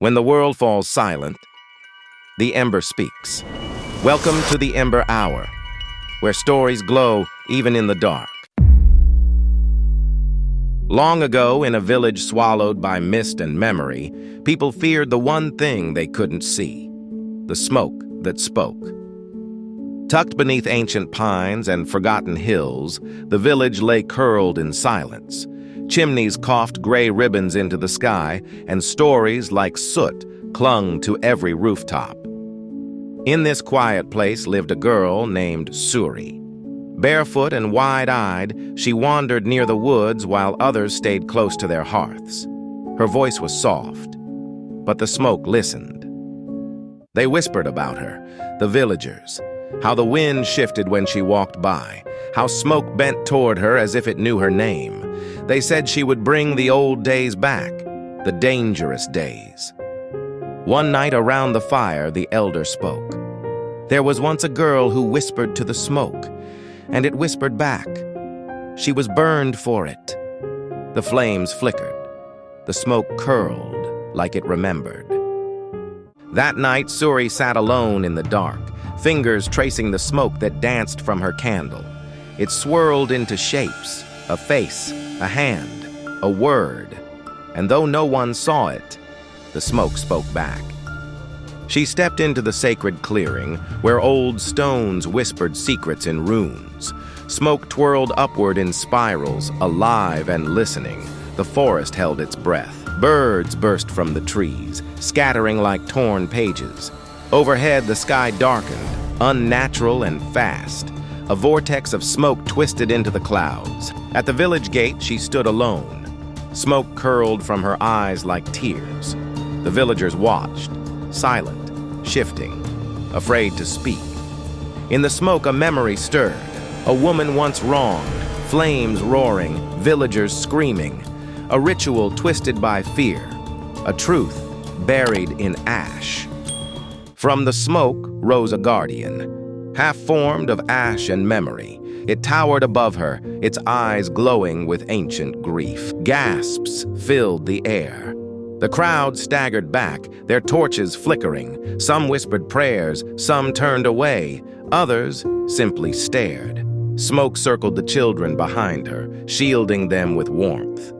When the world falls silent, the Ember speaks. Welcome to the Ember Hour, where stories glow even in the dark. Long ago, in a village swallowed by mist and memory, people feared the one thing they couldn't see: the smoke that spoke. Tucked beneath ancient pines and forgotten hills, the village lay curled in silence. Chimneys coughed gray ribbons into the sky, and stories like soot clung to every rooftop. In this quiet place lived a girl named Suri. Barefoot and wide-eyed, she wandered near the woods while others stayed close to their hearths. Her voice was soft, but the smoke listened. They whispered about her, the villagers, how the wind shifted when she walked by, how smoke bent toward her as if it knew her name. They said she would bring the old days back, the dangerous days. One night around the fire, the elder spoke. There was once a girl who whispered to the smoke, and it whispered back. She was burned for it. The flames flickered. The smoke curled like it remembered. That night, Suri sat alone in the dark, fingers tracing the smoke that danced from her candle. It swirled into shapes, a face, a hand, a word, and though no one saw it, the smoke spoke back. She stepped into the sacred clearing, where old stones whispered secrets in runes. Smoke twirled upward in spirals, alive and listening. The forest held its breath. Birds burst from the trees, scattering like torn pages. Overhead, the sky darkened, unnatural and fast. A vortex of smoke twisted into the clouds. At the village gate, she stood alone. Smoke curled from her eyes like tears. The villagers watched, silent, shifting, afraid to speak. In the smoke, a memory stirred. A woman once wronged, flames roaring, villagers screaming. A ritual twisted by fear, a truth buried in ash. From the smoke rose a guardian, half-formed of ash and memory. It towered above her, its eyes glowing with ancient grief. Gasps filled the air. The crowd staggered back, their torches flickering. Some whispered prayers, some turned away, others simply stared. Smoke circled the children behind her, shielding them with warmth.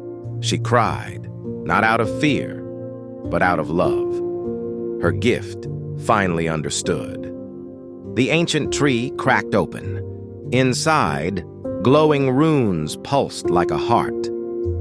She cried, not out of fear, but out of love. Her gift finally understood. The ancient tree cracked open. Inside, glowing runes pulsed like a heart.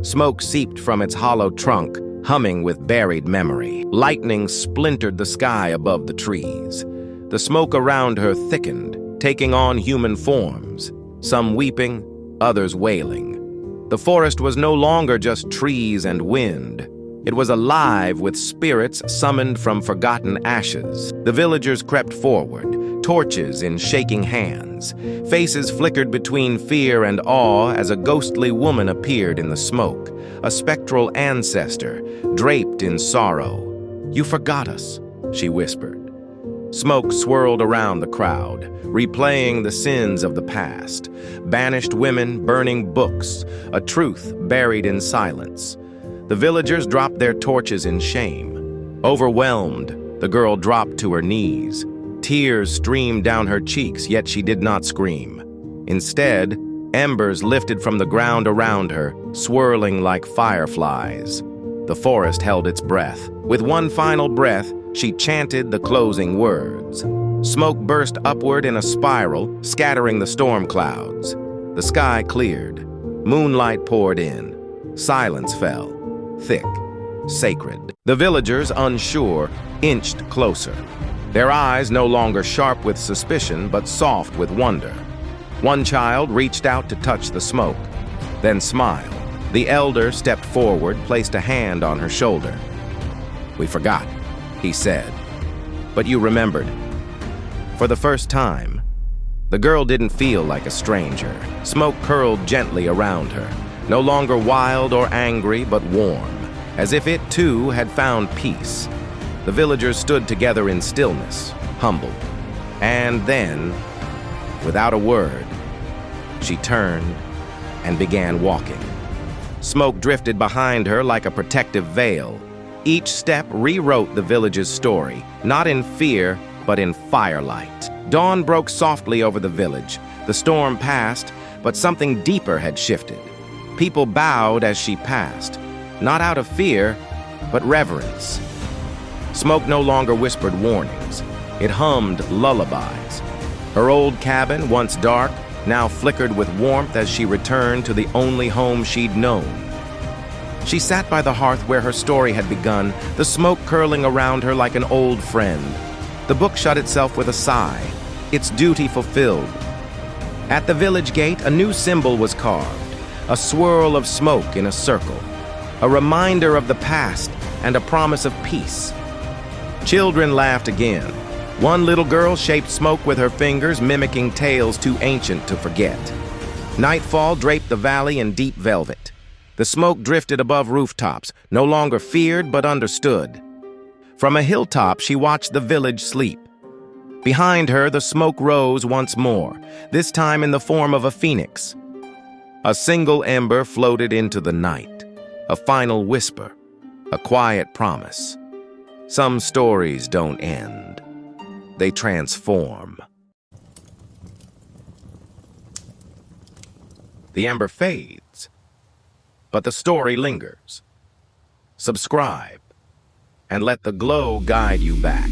Smoke seeped from its hollow trunk, humming with buried memory. Lightning splintered the sky above the trees. The smoke around her thickened, taking on human forms, some weeping, others wailing. The forest was no longer just trees and wind. It was alive with spirits summoned from forgotten ashes. The villagers crept forward, torches in shaking hands. Faces flickered between fear and awe as a ghostly woman appeared in the smoke, a spectral ancestor, draped in sorrow. "You forgot us," she whispered. Smoke swirled around the crowd, replaying the sins of the past. Banished women, burning books, a truth buried in silence. The villagers dropped their torches in shame. Overwhelmed, the girl dropped to her knees. Tears streamed down her cheeks, yet she did not scream. Instead, embers lifted from the ground around her, swirling like fireflies. The forest held its breath. With one final breath, she chanted the closing words. Smoke burst upward in a spiral, scattering the storm clouds. The sky cleared. Moonlight poured in. Silence fell, thick, sacred. The villagers, unsure, inched closer. Their eyes no longer sharp with suspicion, but soft with wonder. One child reached out to touch the smoke, then smiled. The elder stepped forward, placed a hand on her shoulder. "We forgot," he said, "but you remembered." For the first time, the girl didn't feel like a stranger. Smoke curled gently around her, no longer wild or angry, but warm, as if it too had found peace. The villagers stood together in stillness, humbled. And then, without a word, she turned and began walking. Smoke drifted behind her like a protective veil. Each step rewrote the village's story, not in fear, but in firelight. Dawn broke softly over the village. The storm passed, but something deeper had shifted. People bowed as she passed, not out of fear, but reverence. Smoke no longer whispered warnings. It hummed lullabies. Her old cabin, once dark, now flickered with warmth as she returned to the only home she'd known. She sat by the hearth where her story had begun, the smoke curling around her like an old friend. The book shut itself with a sigh, its duty fulfilled. At the village gate, a new symbol was carved, a swirl of smoke in a circle, a reminder of the past and a promise of peace. Children laughed again. One little girl shaped smoke with her fingers, mimicking tales too ancient to forget. Nightfall draped the valley in deep velvet. The smoke drifted above rooftops, no longer feared but understood. From a hilltop, she watched the village sleep. Behind her, the smoke rose once more, this time in the form of a phoenix. A single ember floated into the night, a final whisper, a quiet promise. Some stories don't end. They transform. The ember fades, but the story lingers. Subscribe, and let the glow guide you back.